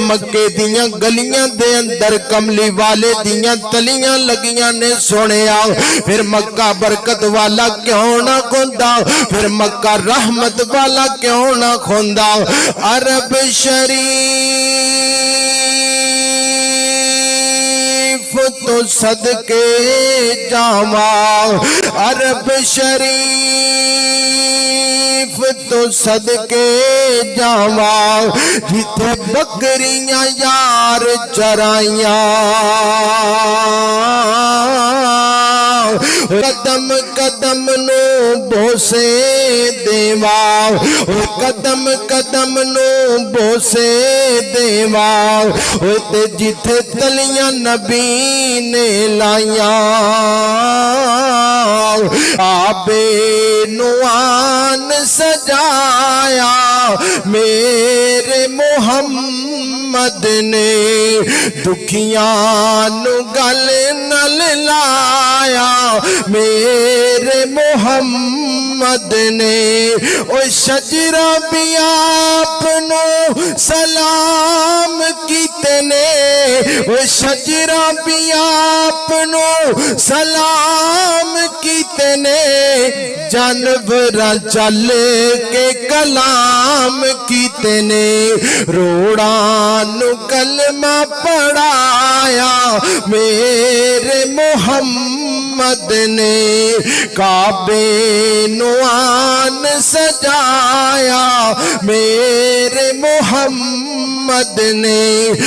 मक्के दियां गलियां दे अंदर कमली वाले दियां तलियां लगियां ने सुनिया। फिर मक्का बरकत वाला क्यों ना खुंदा, फिर मक्का रहमत वाला क्यों ना खुंदा। अरब शरीफ तो सदके जावा, अरब शरीफ तो सदके जावा, जिथे बकरियां यार चराइया। कदम कदम नो बोसे देवा, कदम कदम नो बोसे देवा, ते जिथे तलियां नबी ने लाइया। आबे नुआन सजाया मेरे मोहम्मद ने, दुखियां नु गल नल लाया मेरे मोहम्मद ने। ओ शजरा भी आपनो सलाम कीते ने, ओ शजरा भी आपनो सलाम कीते ने, जानवरा चल के कलाम कीते ने। रोड़ा नु कलमा पढ़ाया मेरे मोहम्मद ने, काबे नुआन सजाया मेरे मोहम्मद ने।